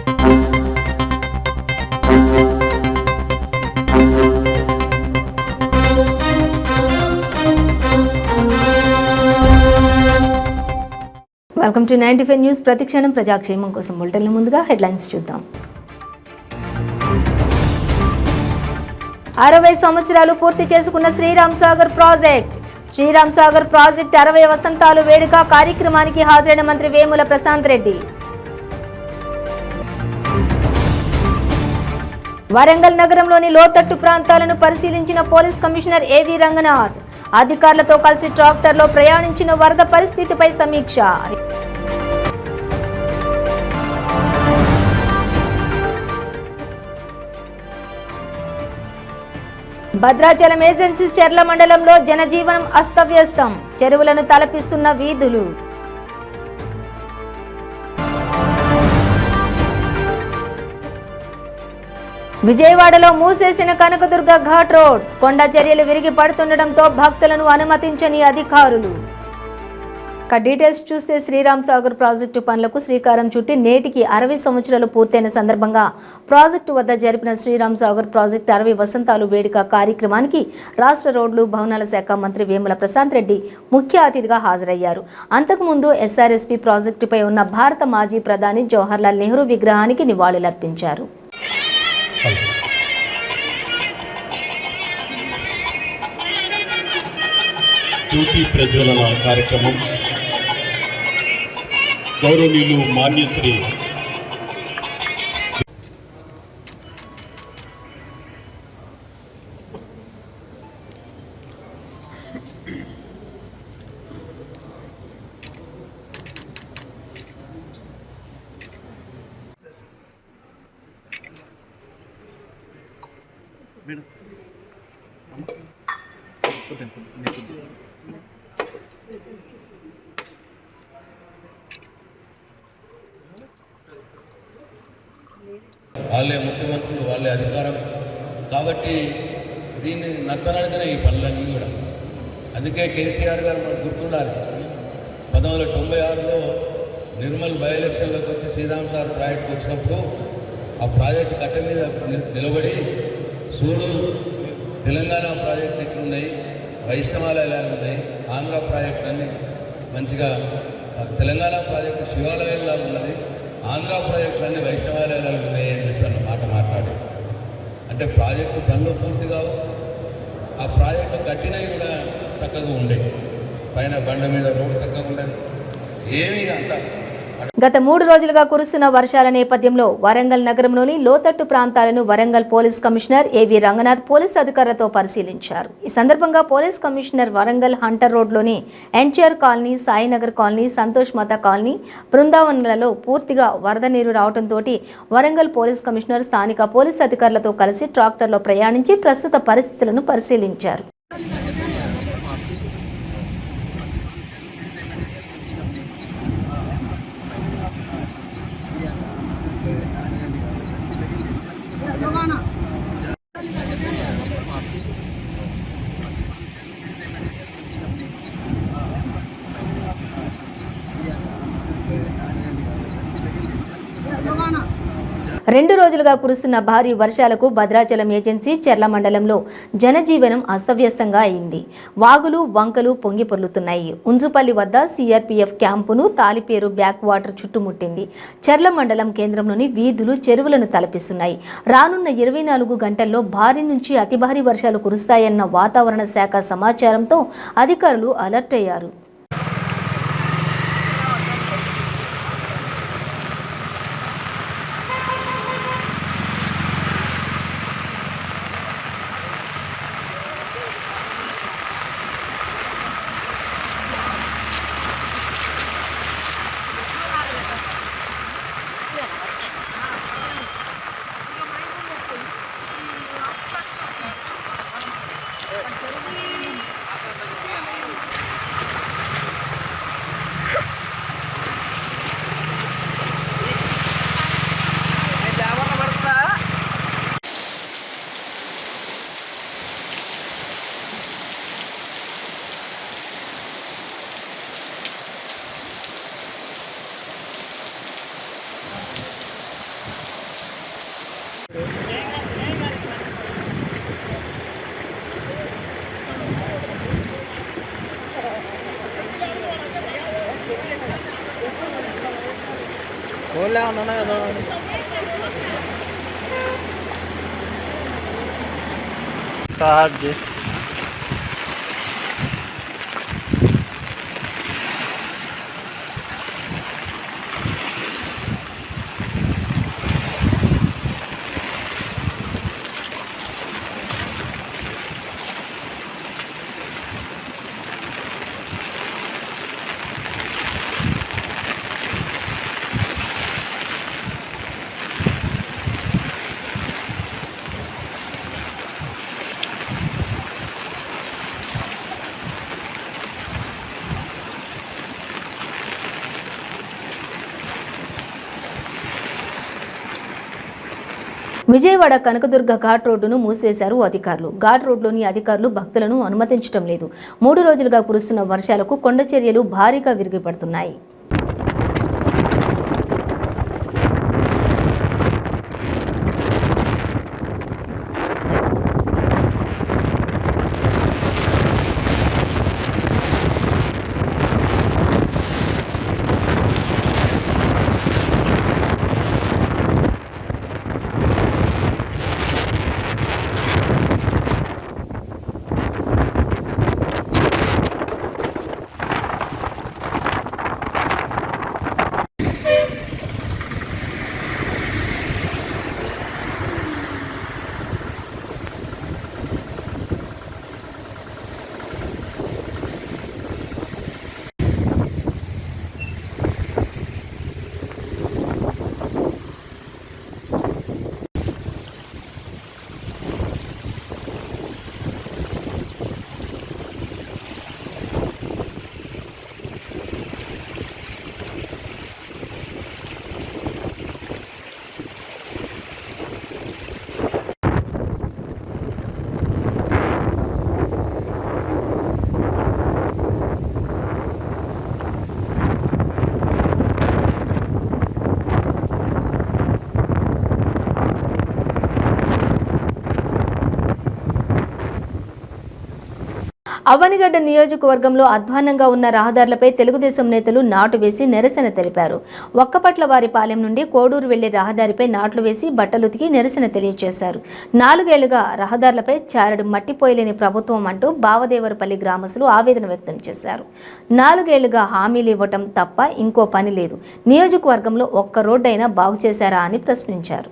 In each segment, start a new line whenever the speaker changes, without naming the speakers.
Welcome to 95 news. ప్రతిక్షణం ప్రజాక్షేమం కోసం బులెటిన్ల ముందుగా హెడ్లైన్స్ చూద్దాం. 60 సంవత్సరాలు పూర్తి చేసుకున్న శ్రీరామ్ సాగర్ ప్రాజెక్ట్. శ్రీరామ్ సాగర్ ప్రాజెక్ట్ 60 వసంతాలు వేడుక కార్యక్రమానికి హాజరైన మంత్రి వేముల ప్రశాంత్ రెడ్డి. వరంగల్ నగరంలోని లోతట్టు ప్రాంతాలను పరిశీలించిన పోలీస్ కమిషనర్ ఏవి రంగనాథ్. అధికారులతో కలిసి ట్రాక్టర్లో ప్రయాణించిన వరద పరిస్థితిపై సమీక్ష. భద్రాచలం ఏజెన్సీ చెర్ల మండలంలో జనజీవనం అస్తవ్యస్తం. చెరువులను తలపిస్తున్న వీధులు. విజయవాడలో మూసేసిన కనకదుర్గ ఘాట్ రోడ్. కొండ చర్యలు విరిగి పడుతుండటంతో భక్తులను అనుమతించని అధికారులు. డీటెయిల్స్ చూస్తే శ్రీరామ్ సాగర్ ప్రాజెక్టు పనులకు శ్రీకారం చుట్టి నేటికి 60 సంవత్సరాలు పూర్తయిన సందర్భంగా ప్రాజెక్టు వద్ద జరిపిన శ్రీరామ్ సాగర్ ప్రాజెక్టు 60 వసంతాలు వేడుక కార్యక్రమానికి రాష్ట్ర రోడ్లు భవనాల శాఖ మంత్రి వేముల ప్రశాంత్ రెడ్డి ముఖ్య అతిథిగా హాజరయ్యారు. అంతకుముందు ఎస్ఆర్ఎస్పీ ప్రాజెక్టుపై ఉన్న భారత మాజీ ప్రధాని జవహర్లాల్ నెహ్రూ విగ్రహానికి నివాళులర్పించారు.
జ్యోతి ప్రజ్వలన కార్యక్రమం గౌరవనీయులు మాన్యశ్రీ
వాళ్ళే ముఖ్యమంత్రులు, వాళ్ళే అధికారం కాబట్టి దీన్ని నత్తనడకనే ఈ పనులన్నీ కూడా. అందుకే కేసీఆర్ గారు మనకు గుర్తుండాలి, 1996లో నిర్మల్ బై ఎలక్షన్లోకి వచ్చి శ్రీరామ్ సాగర్ ప్రాజెక్టుకు వచ్చినప్పుడు ఆ ప్రాజెక్టు కట్ట మీద నిలబడి చూడు తెలంగాణ ప్రాజెక్టులు ఎట్లున్నాయి, వైష్ణవాలయాలు ఎలా ఉన్నాయి, ఆంధ్ర ప్రాజెక్టులన్నీ మంచిగా, తెలంగాణ ప్రాజెక్టు శివాలయాల్లో ఉన్నది, ఆంధ్ర ప్రాజెక్టులన్నీ వైష్ణవాలయాలు ఉన్నాయి అని చెప్పి అన్న మాట మాట్లాడి. అంటే ప్రాజెక్టు పనులు పూర్తి కావు, ఆ ప్రాజెక్టు కట్టినవి కూడా చక్కగా ఉండేవి, పైన బండ మీద రోడ్డు చక్కగా ఉండేది, ఏమీ అంత.
గత 3 రోజులుగా కురుస్తున్న వర్షాల నేపథ్యంలో వరంగల్ నగరంలోని లోతట్టు ప్రాంతాలను వరంగల్ పోలీస్ కమిషనర్ ఏవి రంగనాథ్ పోలీస్ అధికారులతో పరిశీలించారు. ఈ సందర్భంగా పోలీస్ కమిషనర్ వరంగల్ హంటర్ రోడ్లోని NTR colony, Sainagar colony, Santosh Mata colony, బృందావనాలలో పూర్తిగా వరద నీరు రావడంతో వరంగల్ పోలీస్ కమిషనర్ స్థానిక పోలీస్ అధికారులతో కలిసి ట్రాక్టర్లో ప్రయాణించి ప్రస్తుత పరిస్థితులను పరిశీలించారు. రెండు రోజులుగా కురుస్తున్న భారీ వర్షాలకు భద్రాచలం ఏజెన్సీ చెర్ల మండలంలో జనజీవనం అస్తవ్యస్తంగా అయింది. వాగులు వంకలు పొంగి పొర్లుతున్నాయి. ఉంజుపల్లి వద్ద సిఆర్పీఎఫ్ క్యాంపును తాలిపేరు బ్యాక్ వాటర్ చుట్టుముట్టింది. చెర్ల మండలం కేంద్రంలోని వీధులు చెరువులను తలపిస్తున్నాయి. రానున్న 24 గంటల్లో భారీ నుంచి అతి భారీ వర్షాలు కురుస్తాయన్న వాతావరణ శాఖ సమాచారంతో అధికారులు అలర్ట్ అయ్యారు.
Tarde.
విజయవాడ కనకదుర్గ ఘాట్ రోడ్డును మూసివేశారు అధికారులు. ఘాట్ రోడ్లోని అధికారులు భక్తులను అనుమతించడం లేదు. 3 రోజులుగా కురుస్తున్న వర్షాలకు కొండ చర్యలు భారీగా విరిగిపడుతున్నాయి. అవనిగడ్డ నియోజకవర్గంలో అధ్వాన్నంగా ఉన్న రహదారులపై తెలుగుదేశం నేతలు నాటు వేసి నిరసన తెలిపారు. ఒక్కపట్లవారిపాలెం నుండి కోడూరు వెళ్లే రహదారిపై నాట్లు వేసి బట్టలుతికి నిరసన తెలియజేశారు. 4 ఏళ్లుగా రహదారులపై చారడు మట్టిపోయలేని ప్రభుత్వం అంటూ బావదేవరపల్లి గ్రామస్తులు ఆవేదన వ్యక్తం చేశారు. 4 ఏళ్లుగా హామీలు ఇవ్వటం తప్ప ఇంకో పని లేదు. నియోజకవర్గంలో ఒక్క రోడ్డైనా బాగు చేశారా అని ప్రశ్నించారు.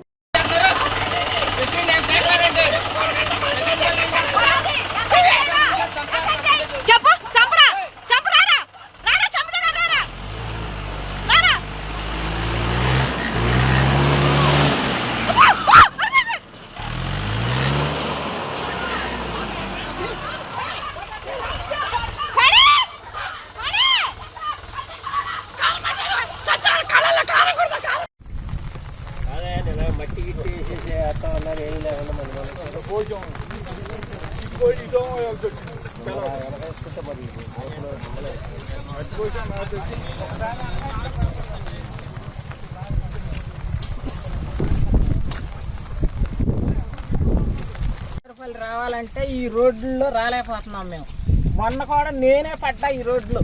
రావాలంటే ఈ రోడ్లలో రాలేకపోతున్నాం మేము. మొన్న కూడా నేనే పడ్డా ఈ రోడ్లు,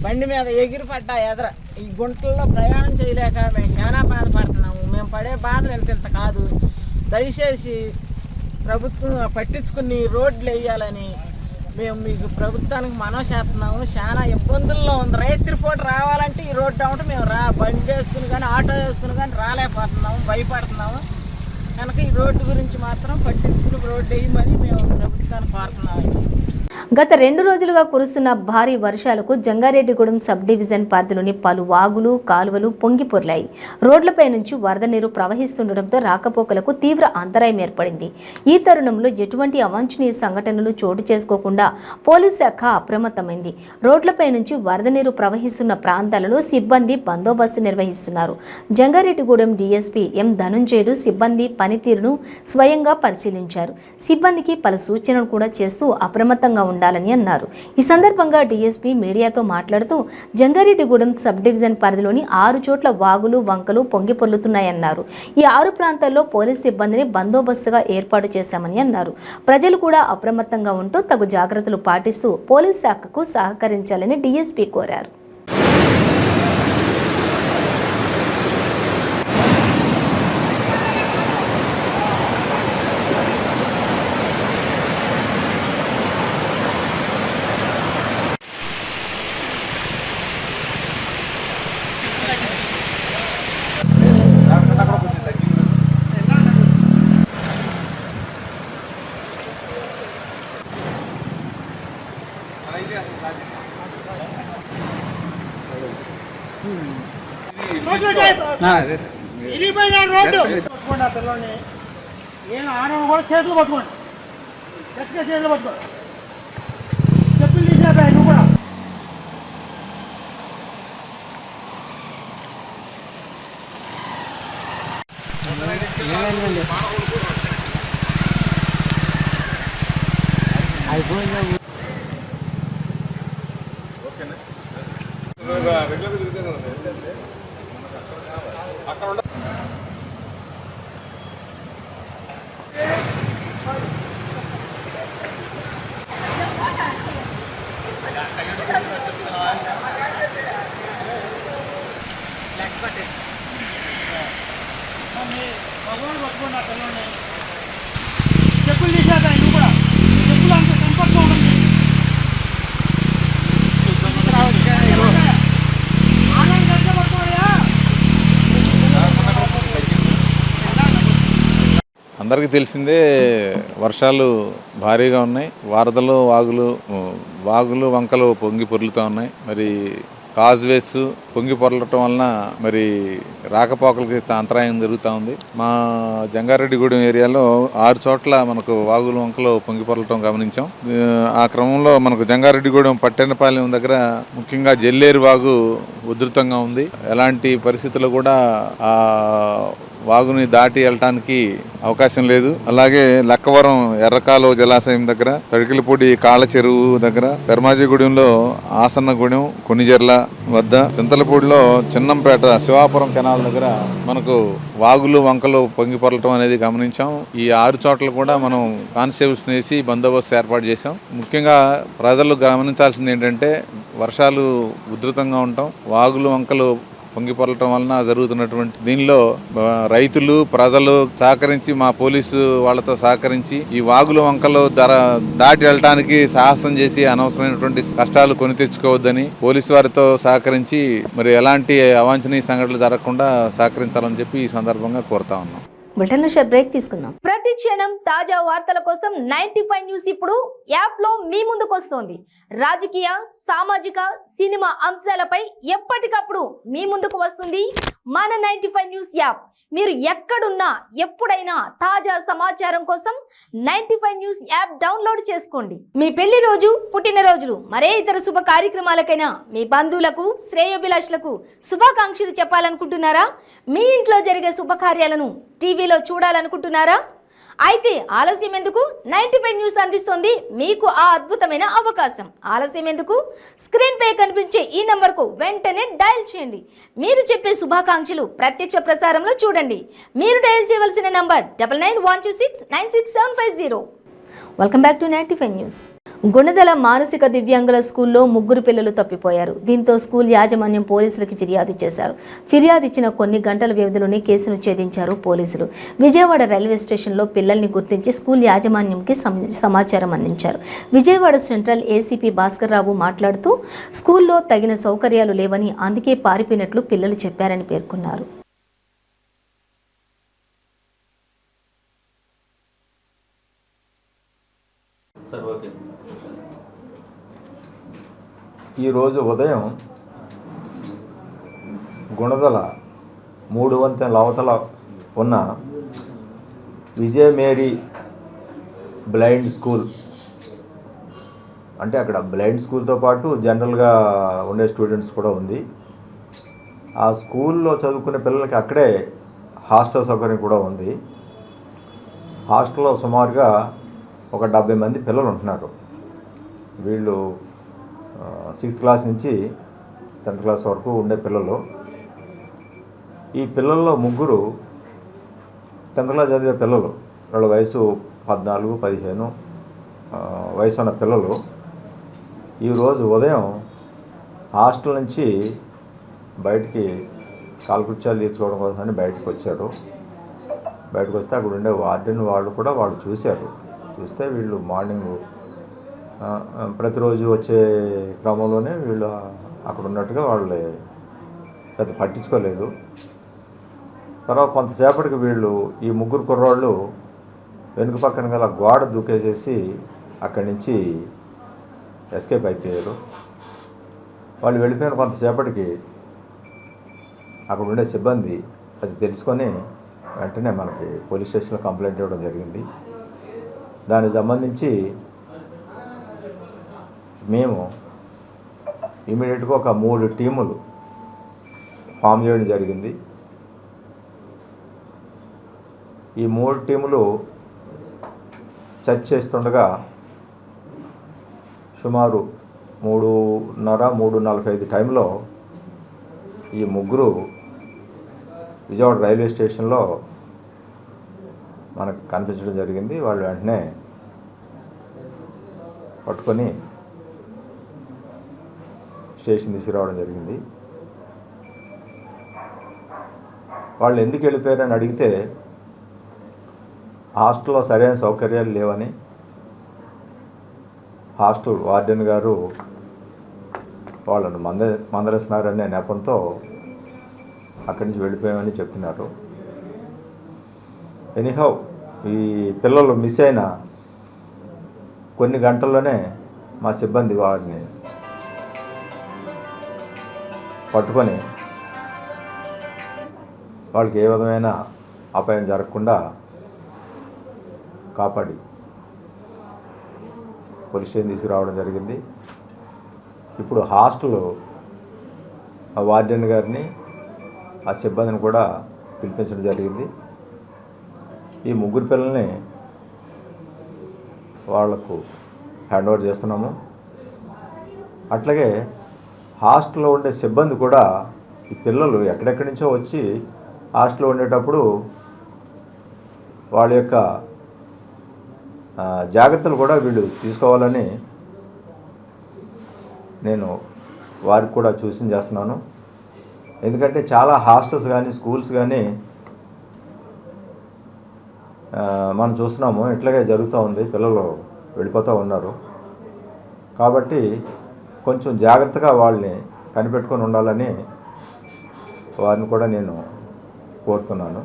బండి మీద ఎగిరి పడ్డా ఎదర. ఈ గుంటల్లో ప్రయాణం చేయలేక మేము చాలా బాధపడుతున్నాము. మేము పడే బాధలు ఇంత కాదు. దయచేసి ప్రభుత్వం పట్టించుకుని రోడ్లు వేయాలని మేము మీకు ప్రభుత్వానికి మనవి చేస్తున్నాము. చాలా ఇబ్బందుల్లో ఉంది. రైతు పూట రావాలంటే ఈ రోడ్డు అవ్వటం మేము బండి వేసుకుని కానీ ఆటో వేసుకుని కానీ రాలేకపోతున్నాము, భయపడుతున్నాము. కనుక ఈ రోడ్డు గురించి మాత్రం పట్టించుకుని రోడ్డు వేయమని మేము ప్రభుత్వాన్ని కోరుతున్నాము.
గత 2 రోజులుగా కురుస్తున్న భారీ వర్షాలకు జంగారెడ్డిగూడెం సబ్ డివిజన్ పరిధిలోని పలు వాగులు, కాలువలు పొంగిపొర్లాయి. రోడ్లపై నుంచి వరద నీరు ప్రవహిస్తుండటంతో రాకపోకలకు తీవ్ర అంతరాయం ఏర్పడింది. ఈ తరుణంలో ఎటువంటి అవాంఛనీయ సంఘటనలు చోటు చేసుకోకుండా పోలీస్ శాఖ అప్రమత్తమైంది. రోడ్లపై నుంచి వరద నీరు ప్రవహిస్తున్న ప్రాంతాలలో సిబ్బంది బందోబస్తు నిర్వహిస్తున్నారు. జంగారెడ్డిగూడెం డీఎస్పీ ఎం ధనుంజయుడు సిబ్బంది పనితీరును స్వయంగా పరిశీలించారు. సిబ్బందికి పలు సూచనలు కూడా చేస్తూ అప్రమత్తంగా ఉండాలని అన్నారు. ఈ సందర్భంగా డీఎస్పీ మీడియాతో మాట్లాడుతూ జంగారెడ్డిగూడెం సబ్ డివిజన్ పరిధిలోని 6 చోట్ల వాగులు వంకలు పొంగి పొర్లుతున్నాయన్నారు. ఈ 6 ప్రాంతాల్లో పోలీస్ సిబ్బందిని బందోబస్తుగా ఏర్పాటు చేశామని అన్నారు. ప్రజలు కూడా అప్రమత్తంగా ఉంటూ తగు జాగ్రత్తలు పాటిస్తూ పోలీస్ శాఖకు సహకరించాలని డీఎస్పీ కోరారు.
నేను ఆడవాళ్ళు కూడా చేతులు పట్టుకోండి, గట్టిగా చేతులు పట్టుకోండి, చెప్పులు తీసేదా నువ్వు కూడా. చెప్పులు తీసేదా నువ్వు కూడా, చెప్పులు అంత సంపర్కం ఉండండి.
అందరికీ తెలిసిందే, వర్షాలు భారీగా ఉన్నాయి. వరదలు వాగులు వంకలు పొంగి పొర్లుతూ ఉన్నాయి. మరి కాజ్వేస్ పొంగి పొరలటం వలన మరి రాకపోకలకి అంతరాయం జరుగుతూ ఉంది. మా జంగారెడ్డిగూడెం ఏరియాలో 6 చోట్ల మనకు వాగులు వంకలు పొంగి పొరలటం గమనించాం. ఆ క్రమంలో మనకు జంగారెడ్డిగూడెం పట్టెనపాలెం దగ్గర ముఖ్యంగా జల్లేరు వాగు ఉధృతంగా ఉంది. ఎలాంటి పరిస్థితుల్లో కూడా ఆ వాగుని దాటి వెళ్ళటానికి అవకాశం లేదు. అలాగే లక్కవరం ఎర్రకాలువ జలాశయం దగ్గర, తడికిలపూడి కాళ్ళ చెరువు దగ్గర, ధర్మాజిగూడెంలో ఆసన్నగూడెం, కొన్నిజర్ల వద్ద, చింతలపూడిలో చిన్నంపేట శివాపురం కెనాల్ దగ్గర మనకు వాగులు వంకలు పొంగి పొరలటం అనేది గమనించాం. ఈ 6 చోట్ల కూడా మనం కానిస్టేబుల్స్ వేసి బందోబస్తు ఏర్పాటు చేశాం. ముఖ్యంగా ప్రజలు గమనించాల్సింది ఏంటంటే, వర్షాలు ఉధృతంగా ఉండటం, వాగులు వంకలు పొంగి పొరలటం వలన జరుగుతున్నటువంటి దీనిలో రైతులు ప్రజలు సహకరించి, మా పోలీసు వాళ్ళతో సహకరించి ఈ వాగులు వంకలు దాటి వెళ్ళటానికి సాహసం చేసి అనవసరమైనటువంటి కష్టాలు కొని తెచ్చుకోవద్దని పోలీసు వారితో సహకరించి మరి ఎలాంటి అవాంఛనీయ సంఘటనలు జరగకుండా సహకరించాలని చెప్పి ఈ సందర్భంగా కోరుతా ఉన్నాం.
బ్రేక్ తీసుకుందాం. ప్రతి క్షణం తాజా వార్తల కోసం 95 న్యూస్ ఇప్పుడు యాప్ లో మీ ముందుకు వస్తోంది. రాజకీయ, సామాజిక, సినిమా అంశాలపై ఎప్పటికప్పుడు మీ ముందుకు వస్తుంది మన 95 న్యూస్ యాప్. మీరు ఎక్కడున్నా ఎప్పుడైనా తాజా సమాచారం కోసం 95 న్యూస్ యాప్ డౌన్లోడ్ చేసుకోండి. మీ పెళ్లి రోజు, పుట్టినరోజులు, మరే ఇతర శుభ కార్యక్రమాలకైనా మీ బంధువులకు, శ్రేయోభిలాషులకు శుభాకాంక్షలు చెప్పాలనుకుంటున్నారా? మీ ఇంట్లో జరిగే శుభకార్యాలను టీవీలో చూడాలనుకుంటున్నారా? అయితే ఆలస్యం ఎందుకు? 95 న్యూస్ అందిస్తుంది మీకు ఆ అద్భుతమైన అవకాశం. ఆలస్యం ఎందుకు? స్క్రీన్ పై కనిపించే ఈ నంబర్కు వెంటనే డయల్ చేయండి. మీరు చెప్పే శుభాకాంక్షలు ప్రత్యక్ష ప్రసారంలో చూడండి. మీరు డయల్ చేయవలసిన number 9912696750. Welcome back to 95 news. Gunadala మానసిక దివ్యాంగుల స్కూల్లో 3 పిల్లలు తప్పిపోయారు. దీంతో స్కూల్ యాజమాన్యం పోలీసులకు ఫిర్యాదు చేశారు. ఫిర్యాదు ఇచ్చిన కొన్ని గంటల వ్యవధిలోనే కేసును ఛేదించారు పోలీసులు. విజయవాడ రైల్వే స్టేషన్లో పిల్లల్ని గుర్తించి స్కూల్ యాజమాన్యంకి సమాచారం అందించారు. విజయవాడ సెంట్రల్ ఏసీపీ భాస్కర్ రావు మాట్లాడుతూ స్కూల్లో తగిన సౌకర్యాలు లేవని, అందుకే పారిపోయినట్లు పిల్లలు చెప్పారని పేర్కొన్నారు.
ఈరోజు ఉదయం గుణదల 3 వంతెనల అవతల ఉన్న విజయ మేరీ బ్లైండ్ స్కూల్, అంటే అక్కడ బ్లైండ్ స్కూల్తో పాటు జనరల్గా ఉండే స్టూడెంట్స్ కూడా ఉంది. ఆ స్కూల్లో చదువుకునే పిల్లలకి అక్కడే హాస్టల్ సౌకర్యం కూడా ఉంది. హాస్టల్లో సుమారుగా ఒక 70 మంది పిల్లలు ఉంటున్నారు. వీళ్ళు 6th క్లాస్ నుంచి 10th క్లాస్ వరకు ఉండే పిల్లలు. ఈ పిల్లల్లో 3 10th క్లాస్ చదివే పిల్లలు, వాళ్ళ వయసు 14, 15 వయసు ఉన్న పిల్లలు ఈరోజు ఉదయం హాస్టల్ నుంచి బయటికి కాలకృత్యాలు తీర్చుకోవడం కోసమని బయటకు వచ్చారు. బయటకు వస్తే అక్కడ ఉండే వార్డెన్ వాళ్ళు చూశారు. చూస్తే వీళ్ళు మార్నింగ్ ప్రతిరోజు వచ్చే క్రమంలోనే వీళ్ళు అక్కడ ఉన్నట్టుగా వాళ్ళు పెద్ద పట్టించుకోలేదు. తర్వాత కొంతసేపటికి వీళ్ళు ఈ 3 కుర్రాళ్ళు వెనుక పక్కన గల గోడ దూకేసేసి అక్కడి నుంచి ఎస్కేప్ అయిపోయారు. వాళ్ళు వెళ్ళిపోయిన కొంతసేపటికి అక్కడ ఉండే సిబ్బంది అది తెలుసుకొని వెంటనే మనకి పోలీస్ స్టేషన్లో కంప్లైంట్ ఇవ్వడం జరిగింది. దానికి సంబంధించి మేము ఇమీడియట్గా ఒక 3 టీములు ఫామ్ చేయడం జరిగింది. ఈ 3 టీములు సెర్చ్ చేస్తుండగా సుమారు 3:30, 3:45 ఈ 3 విజయవాడ రైల్వే స్టేషన్లో మనకు కనిపించడం జరిగింది. వాళ్ళు వెంటనే పట్టుకొని స్టేషన్ తీసుకురావడం జరిగింది. వాళ్ళు ఎందుకు వెళ్ళిపోయారని అడిగితే హాస్టల్లో సరైన సౌకర్యాలు లేవని, హాస్టల్ వార్డెన్ గారు వాళ్ళను మందలిస్తున్నారనే నెపంతో అక్కడి నుంచి వెళ్ళిపోయామని చెప్తున్నారు. ఎనీహౌ ఈ పిల్లలు మిస్ అయిన కొన్ని గంటల్లోనే మా సిబ్బంది వారిని పట్టుకొని వాళ్ళకి ఏ విధమైన అపాయం జరగకుండా కాపాడి పోలీస్ స్టేషన్ తీసుకురావడం జరిగింది. ఇప్పుడు హాస్టల్ వార్డెన్ గారిని ఆ సిబ్బందిని కూడా పిలిపించడం జరిగింది. ఈ 3 పిల్లల్ని వాళ్లకు హ్యాండ్ ఓవర్ చేస్తున్నాము. అట్లాగే హాస్టల్లో ఉండే సిబ్బంది కూడా ఈ పిల్లలు ఎక్కడెక్కడి నుంచో వచ్చి హాస్టల్లో ఉండేటప్పుడు వాళ్ళ యొక్క జాగ్రత్తలు కూడా వీళ్ళు తీసుకోవాలని నేను వారికి కూడా సూచన చేస్తున్నాను. ఎందుకంటే చాలా హాస్టల్స్ కానీ స్కూల్స్ కానీ మనం చూస్తున్నాము ఇట్లాగే జరుగుతూ ఉంది, పిల్లలు వెళ్ళిపోతూ ఉన్నారు. కాబట్టి కొంచెం జాగ్రత్తగా వాళ్ళని కనిపెట్టుకొని ఉండాలని వారిని కూడా నేను కోరుతున్నాను.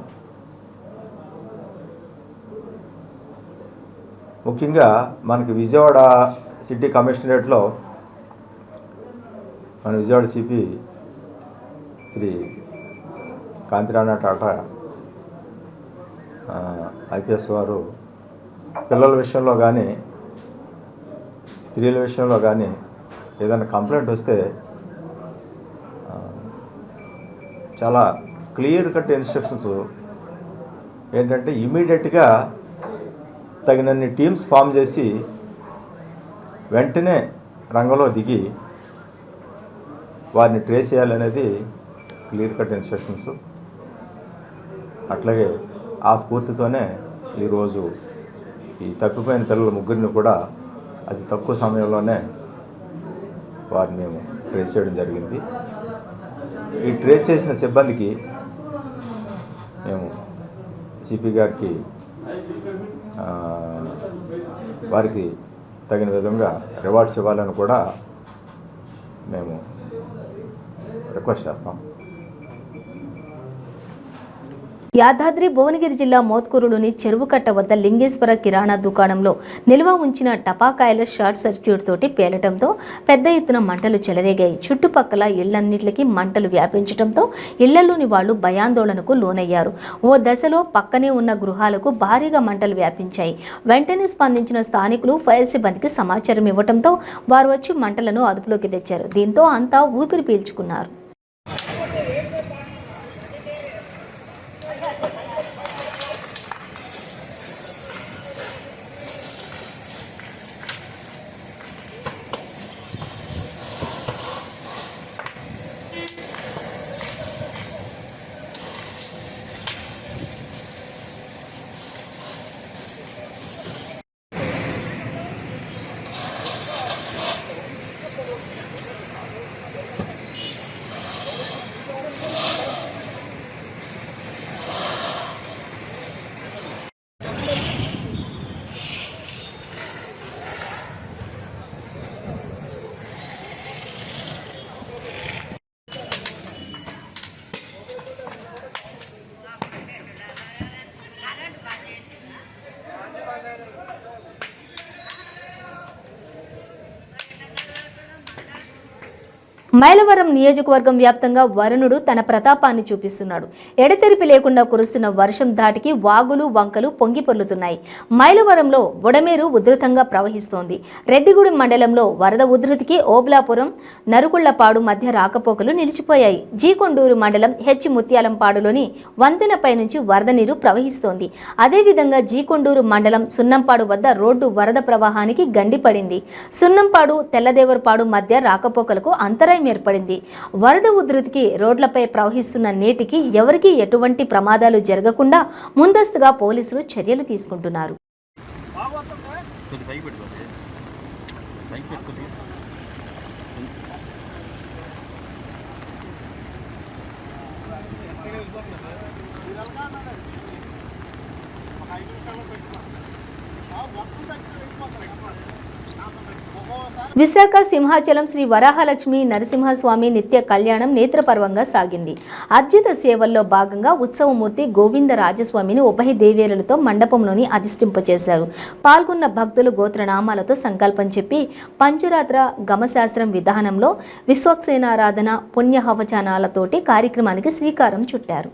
ముఖ్యంగా మనకి విజయవాడ సిటీ కమిషనరేట్లో మన విజయవాడ సిపి శ్రీ కాంతిరాణా టాటా ఐపీఎస్ వారు పిల్లల విషయంలో కానీ స్త్రీల విషయంలో కానీ ఏదైనా కంప్లైంట్ వస్తే చాలా క్లియర్ కట్ ఇన్స్ట్రక్షన్స్ ఏంటంటే ఇమీడియట్గా తగినన్ని టీమ్స్ ఫామ్ చేసి వెంటనే రంగంలో దిగి వారిని ట్రేస్ చేయాలనేది క్లియర్ కట్ ఇన్స్ట్రక్షన్స్. అట్లాగే ఆ స్ఫూర్తితోనే ఈరోజు ఈ తప్పిపోయిన పిల్లల 3 కూడా అతి తక్కువ సమయంలోనే వారిని మేము ట్రేస్ చేయడం జరిగింది. ఈ ట్రేస్ చేసిన సిబ్బందికి మేము సిపి గారికి వారికి తగిన విధంగా రివార్డ్స్ ఇవ్వాలని కూడా మేము రిక్వెస్ట్ చేస్తాం.
యాదాద్రి భువనగిరి జిల్లా మోత్కూరులోని చెరువుకట్ట వద్ద లింగేశ్వర కిరాణా దుకాణంలో నిల్వ ఉంచిన టపాకాయల షార్ట్ సర్క్యూట్ తోటి పేలటంతో పెద్ద ఎత్తున మంటలు చెలరేగాయి. చుట్టుపక్కల ఇళ్లన్నింటికి మంటలు వ్యాపించడంతో ఇళ్లలోని వాళ్లు భయాందోళనకు లోనయ్యారు. ఓ దశలో పక్కనే ఉన్న గృహాలకు భారీగా మంటలు వ్యాపించాయి. వెంటనే స్పందించిన స్థానికులు ఫైర్ సిబ్బందికి సమాచారం ఇవ్వడంతో వారు వచ్చి మంటలను అదుపులోకి తెచ్చారు. దీంతో అంతా ఊపిరి పీల్చుకున్నారు. మైలవరం నియోజకవర్గం వ్యాప్తంగా వరుణుడు తన ప్రతాపాన్ని చూపిస్తున్నాడు. ఎడతెరిపి లేకుండా కురుస్తున్న వర్షం ధాటికి వాగులు వంకలు పొంగి పొర్లుతున్నాయి. మైలవరంలో బుడమేరు ఉధృతంగా ప్రవహిస్తోంది. రెడ్డిగూడెం మండలంలో వరద ఉధృతికి ఓబ్లాపురం నరుకుళ్లపాడు మధ్య రాకపోకలు నిలిచిపోయాయి. జీకొండూరు మండలం హెచ్ ముత్యాలంపాడులోని వంతెనపై నుంచి వరద నీరు ప్రవహిస్తోంది. అదేవిధంగా జీకొండూరు మండలం సున్నంపాడు వద్ద రోడ్డు వరద ప్రవాహానికి గండిపడింది. సున్నంపాడు తెల్లదేవరపాడు మధ్య రాకపోకలకు అంతరాయం ఏర్పడింది. వరద ఉధృతికి రోడ్లపై ప్రవహిస్తున్న నీటికి ఎవరికీ ఎటువంటి ప్రమాదాలు జరగకుండా ముందస్తుగా పోలీసులు చర్యలు తీసుకుంటున్నారు. విశాఖ సింహాచలం శ్రీ వరాహలక్ష్మి నరసింహస్వామి నిత్య కళ్యాణం నేత్రపర్వంగా సాగింది. అర్జిత సేవల్లో భాగంగా ఉత్సవమూర్తి గోవిందరాజస్వామిని ఉభయ దేవేరులతో మండపంలోని అధిష్టింపచేశారు. పాల్గొన్న భక్తులు గోత్రనామాలతో సంకల్పం చెప్పి పంచరాత్ర గమశాస్త్రం విధానంలో విశ్వక్సేనారాధన పుణ్యహవచనాలతోటి కార్యక్రమానికి శ్రీకారం చుట్టారు.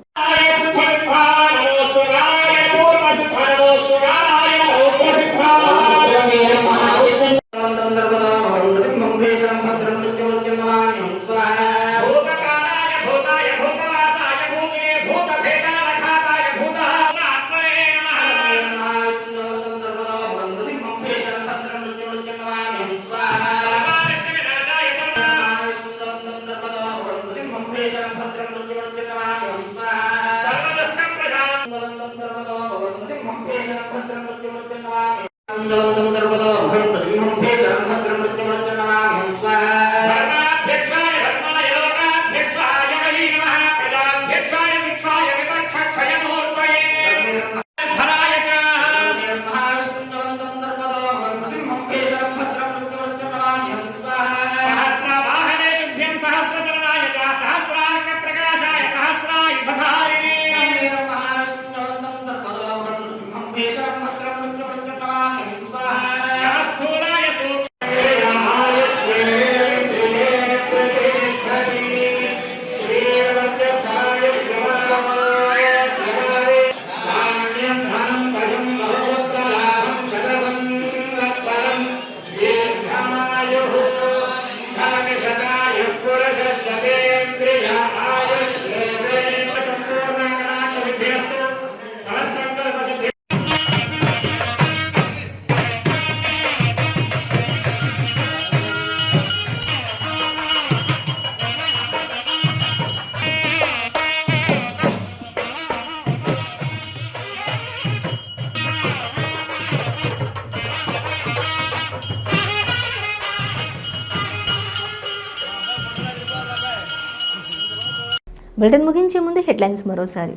బులెటిన్ ముగించే ముందు హెడ్లైన్స్ మరోసారి.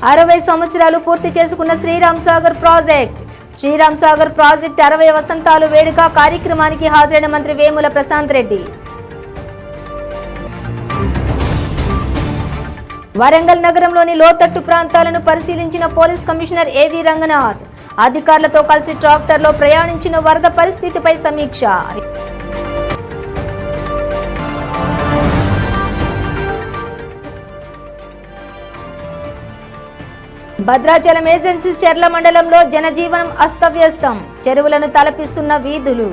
60 సంవత్సరాలు పూర్తి చేసుకున్న శ్రీరామ్ సాగర్ ప్రాజెక్ట్. శ్రీరామ్ సాగర్ ప్రాజెక్ట్ 60 వసంతాలు వేడుక కార్యక్రమానికి హాజరైన మంత్రి వేముల ప్రశాంత్ రెడ్డి. వరంగల్ నగరంలోని లోతట్టు ప్రాంతాలను పరిశీలించిన పోలీస్ కమిషనర్ ఏవి రంగనాథ్. అధికారులతో కలిసి ట్రాక్టర్లో ప్రయాణించిన వరద పరిస్థితిపై సమీక్ష. భద్రాచలం ఏజెన్సీ చెర్ల మండలంలో జనజీవనం అస్తవ్యస్తం. చెరువులను తలపిస్తున్న వీధులు.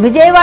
విజయవాడ